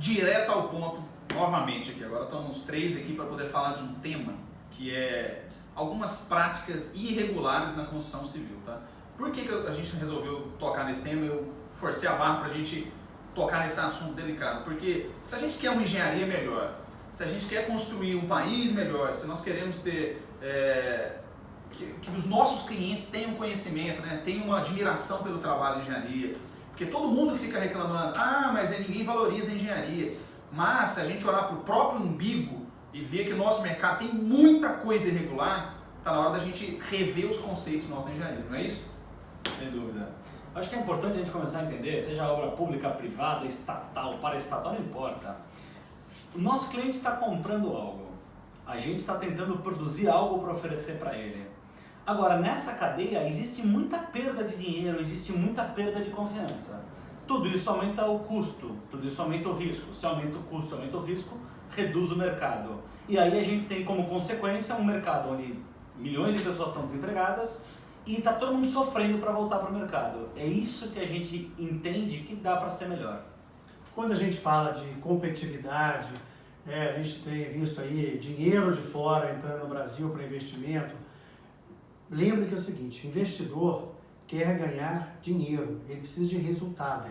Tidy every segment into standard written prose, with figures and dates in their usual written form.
direto ao ponto, novamente aqui. Agora estamos 3 aqui para poder falar de um tema que é algumas práticas irregulares na construção civil, tá? Por que a gente resolveu tocar nesse tema? Eu forcei a barra para a gente tocar nesse assunto delicado, porque se a gente quer uma engenharia melhor, se a gente quer construir um país melhor, se nós queremos ter que os nossos clientes tenham conhecimento, né, tenham uma admiração pelo trabalho de engenharia, porque todo mundo fica reclamando, mas ninguém valoriza a engenharia, mas se a gente olhar para o próprio umbigo e ver que o nosso mercado tem muita coisa irregular, está na hora da gente rever os conceitos nossos da engenharia, não é isso? Sem dúvida. Acho que é importante a gente começar a entender, seja obra pública, privada, estatal, paraestatal, não importa. O nosso cliente está comprando algo, a gente está tentando produzir algo para oferecer para ele. Agora, nessa cadeia existe muita perda de dinheiro, existe muita perda de confiança. Tudo isso aumenta o custo, tudo isso aumenta o risco. Se aumenta o custo, aumenta o risco, reduz o mercado. E aí a gente tem como consequência um mercado onde milhões de pessoas estão desempregadas e está todo mundo sofrendo para voltar para o mercado. É isso que a gente entende que dá para ser melhor. Quando a gente fala de competitividade, a gente tem visto aí dinheiro de fora entrando no Brasil para investimento. Lembre que é o seguinte, investidor quer ganhar dinheiro, ele precisa de resultado.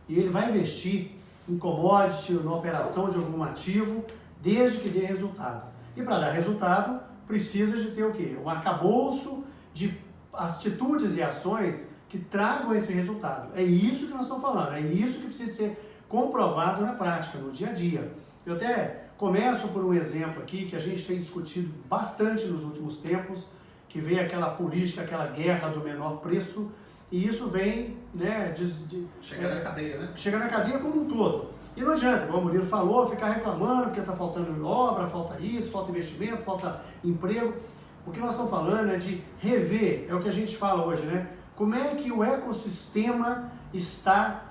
E ele vai investir em commodity, na operação de algum ativo, desde que dê resultado. E para dar resultado, precisa de ter o quê? Um arcabouço de atitudes e ações que tragam esse resultado. É isso que nós estamos falando, é isso que precisa ser comprovado na prática, no dia a dia. Eu até começo por um exemplo aqui que a gente tem discutido bastante nos últimos tempos, que vem aquela política, aquela guerra do menor preço, e isso vem, né, chega na cadeia, né? Chega na cadeia como um todo. E não adianta, como o Murilo falou, ficar reclamando porque está faltando obra, falta isso, falta investimento, falta emprego. O que nós estamos falando é de rever, é o que a gente fala hoje, né? Como é que o ecossistema está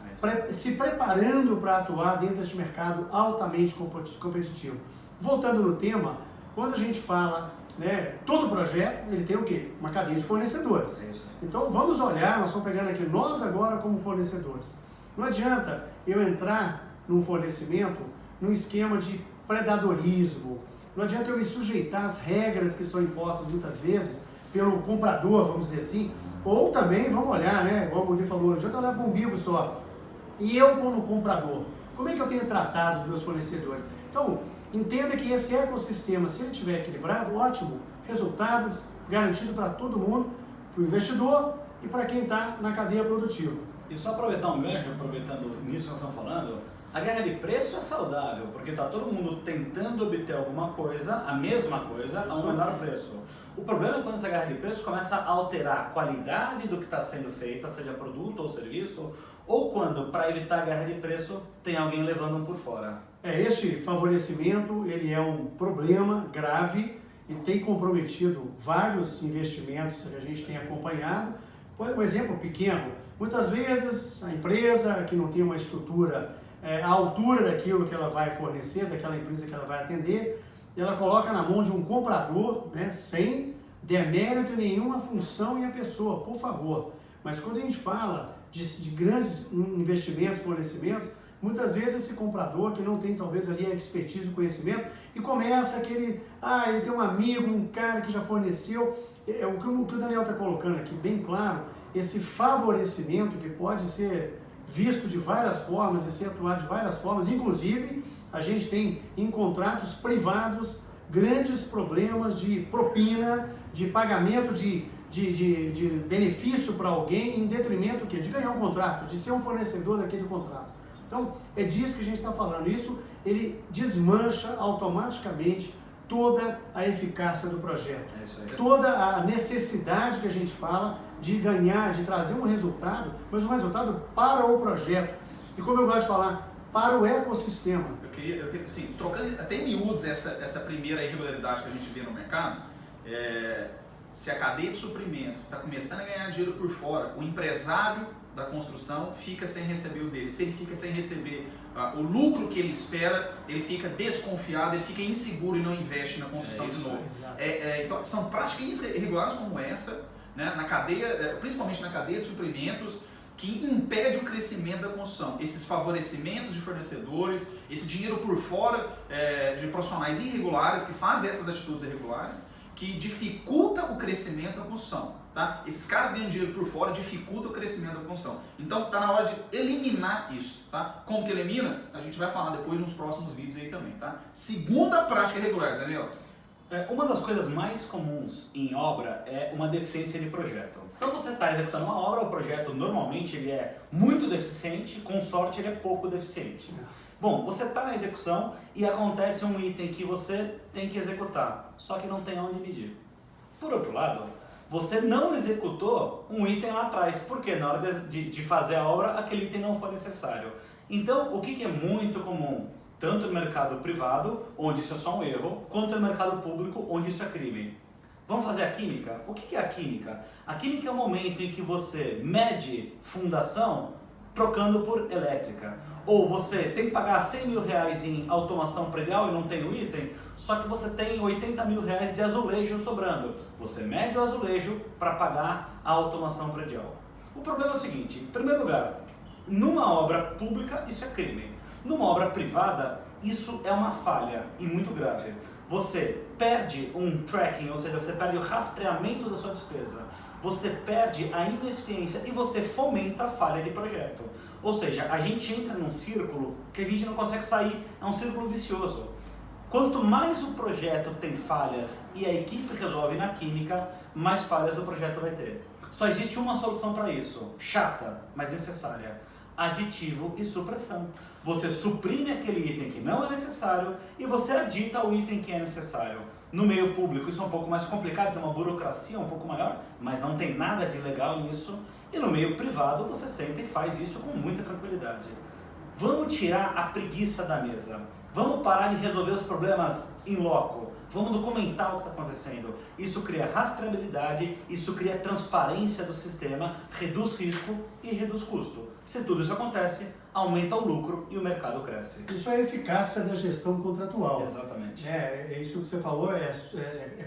se preparando para atuar dentro deste mercado altamente competitivo. Voltando no tema, quando a gente fala, né, todo projeto, ele tem o quê? Uma cadeia de fornecedores. Então vamos olhar, nós estamos pegando aqui nós agora como fornecedores. Não adianta eu entrar num fornecimento num esquema de predadorismo, não adianta eu me sujeitar às regras que são impostas muitas vezes pelo comprador, vamos dizer assim, ou também, vamos olhar, né, igual o Murilo falou, não adianta olhar para um umbigo só. E eu como comprador, como é que eu tenho tratado os meus fornecedores? Então, entenda que esse ecossistema, se ele estiver equilibrado, ótimo, resultados garantidos para todo mundo, para o investidor e para quem está na cadeia produtiva. E só aproveitar um gancho, aproveitando nisso que nós estamos falando, a guerra de preço é saudável, porque está todo mundo tentando obter alguma coisa, a mesma coisa, a um menor preço. O problema é quando essa guerra de preço começa a alterar a qualidade do que está sendo feita, seja produto ou serviço, ou quando, para evitar a guerra de preço, tem alguém levando um por fora. Este favorecimento, ele é um problema grave e tem comprometido vários investimentos que a gente tem acompanhado. Um exemplo pequeno, muitas vezes a empresa que não tem uma estrutura à altura daquilo que ela vai fornecer, daquela empresa que ela vai atender, ela coloca na mão de um comprador, né, sem demérito nenhum à função e à pessoa, por favor. Mas quando a gente fala de grandes investimentos, fornecimentos, muitas vezes esse comprador que não tem talvez ali a expertise, o conhecimento, e começa aquele, ele tem um amigo, um cara que já forneceu, o que o Daniel está colocando aqui bem claro, esse favorecimento que pode ser visto de várias formas e ser atuado de várias formas, inclusive a gente tem em contratos privados grandes problemas de propina, de pagamento de benefício para alguém em detrimento de ganhar um contrato, de ser um fornecedor daquele contrato. Então, é disso que a gente está falando. Isso, ele desmancha automaticamente toda a eficácia do projeto. Toda a necessidade que a gente fala de ganhar, de trazer um resultado, mas um resultado para o projeto. E como eu gosto de falar, para o ecossistema. Eu queria assim, trocando até em miúdos essa primeira irregularidade que a gente vê no mercado, se a cadeia de suprimentos está começando a ganhar dinheiro por fora, o empresário da construção fica sem receber o dele. Se ele fica sem receber o lucro que ele espera, ele fica desconfiado, ele fica inseguro e não investe na construção de novo. Então, são práticas irregulares como essa, né, na cadeia, principalmente na cadeia de suprimentos, que impede o crescimento da construção. Esses favorecimentos de fornecedores, esse dinheiro por fora de profissionais irregulares que fazem essas atitudes irregulares, que dificulta o crescimento da construção. Tá? Esses caras ganham dinheiro por fora, dificulta o crescimento da construção. Então está na hora de eliminar isso. Tá? Como que elimina? A gente vai falar depois nos próximos vídeos aí também. Tá? Segunda prática irregular, Daniel. Uma das coisas mais comuns em obra é uma deficiência de projeto. Quando você está executando uma obra, o projeto normalmente ele é muito deficiente, com sorte ele é pouco deficiente. Bom, você está na execução e acontece um item que você tem que executar, só que não tem onde medir. Por outro lado, você não executou um item lá atrás, porque na hora de fazer a obra aquele item não foi necessário. Então, o que é muito comum? Tanto no mercado privado, onde isso é só um erro, quanto no mercado público, onde isso é crime. Vamos fazer a química? O que é a química? A química é o momento em que você mede fundação trocando por elétrica. Ou você tem que pagar 100 mil reais em automação predial e não tem o item, só que você tem 80 mil reais de azulejo sobrando. Você mede o azulejo para pagar a automação predial. O problema é o seguinte, em primeiro lugar, numa obra pública isso é crime. Numa obra privada, isso é uma falha e muito grave. Você perde um tracking, ou seja, você perde o rastreamento da sua despesa. Você perde a ineficiência e você fomenta a falha de projeto. Ou seja, a gente entra num círculo que a gente não consegue sair, é um círculo vicioso. Quanto mais o projeto tem falhas e a equipe resolve na química, mais falhas o projeto vai ter. Só existe uma solução para isso, chata, mas necessária: aditivo e supressão. Você suprime aquele item que não é necessário e você adita o item que é necessário. No meio público isso é um pouco mais complicado, tem uma burocracia um pouco maior, mas não tem nada de legal nisso. E no meio privado você senta e faz isso com muita tranquilidade. Vamos tirar a preguiça da mesa. Vamos parar de resolver os problemas in loco. Vamos documentar o que está acontecendo. Isso cria rastreabilidade, isso cria transparência do sistema, reduz risco e reduz custo. Se tudo isso acontece, aumenta o lucro e o mercado cresce. Isso é a eficácia da gestão contratual. Exatamente. É isso que você falou, é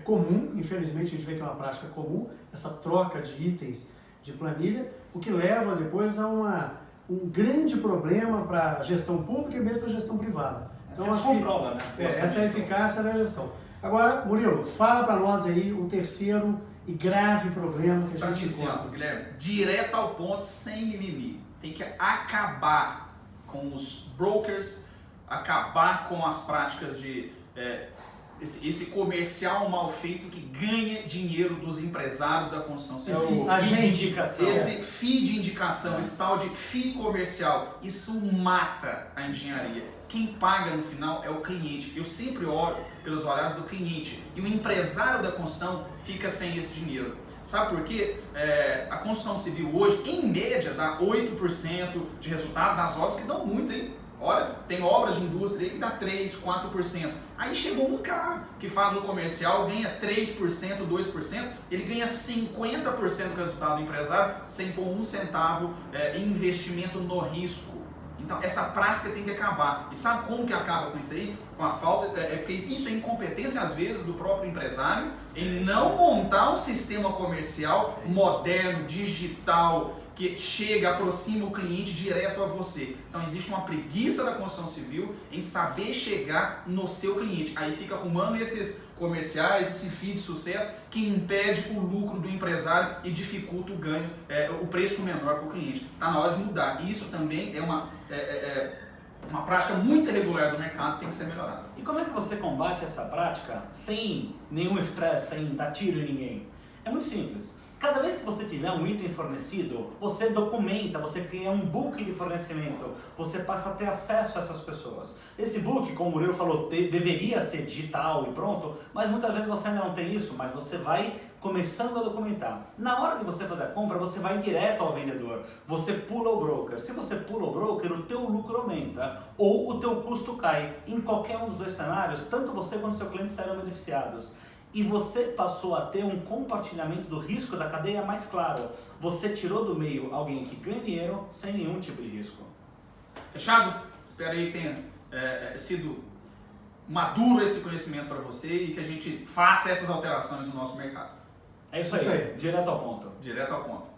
comum, infelizmente a gente vê que é uma prática comum, essa troca de itens de planilha, o que leva depois a um grande problema para a gestão pública e mesmo para a gestão privada. Então, acho comprova, né? Essa é a eficácia da gestão. Agora, Murilo, fala para nós aí o terceiro e grave problema que a gente encontra. Guilherme, direto ao ponto, sem mimimi. Tem que acabar com os brokers, acabar com as práticas de esse comercial mal feito que ganha dinheiro dos empresários da construção civil. Esse FII de indicação, esse tal de FII comercial, isso mata a engenharia. Quem paga no final é o cliente. Eu sempre olho pelos olhares do cliente e o empresário da construção fica sem esse dinheiro. Sabe por quê? A construção civil hoje, em média, dá 8% de resultado das obras, que dão muito, hein? Olha, tem obras de indústria aí que dá 3%, 4%. Aí chegou um cara que faz o comercial, ganha 3%, 2%, ele ganha 50% do resultado do empresário sem pôr um centavo em investimento no risco. Então, essa prática tem que acabar. E sabe como que acaba com isso aí? Com a falta, porque isso é incompetência, às vezes, do próprio empresário em não montar um sistema comercial moderno, digital, que chega, aproxima o cliente direto a você. Então, existe uma preguiça da construção civil em saber chegar no seu cliente. Aí fica arrumando esses comerciais, esse FII de sucesso que impede o lucro do empresário e dificulta o ganho, o preço menor para o cliente. Está na hora de mudar. E isso também é uma prática muito irregular do mercado, tem que ser melhorada. E como é que você combate essa prática sem nenhum estresse, sem dar tiro em ninguém? É muito simples. Cada vez que você tiver um item fornecido, você documenta, você cria um book de fornecimento, você passa a ter acesso a essas pessoas. Esse book, como o Murilo falou, deveria ser digital e pronto, mas muitas vezes você ainda não tem isso, mas você vai começando a documentar. Na hora de você fazer a compra, você vai direto ao vendedor, você pula o broker. Se você pula o broker, o teu lucro aumenta ou o teu custo cai. Em qualquer um dos dois cenários, tanto você quanto seu cliente serão beneficiados. E você passou a ter um compartilhamento do risco da cadeia mais claro. Você tirou do meio alguém que ganha dinheiro sem nenhum tipo de risco. Fechado? Espero aí que tenha sido maduro esse conhecimento para você e que a gente faça essas alterações no nosso mercado. É isso aí. Direto ao ponto. Direto ao ponto.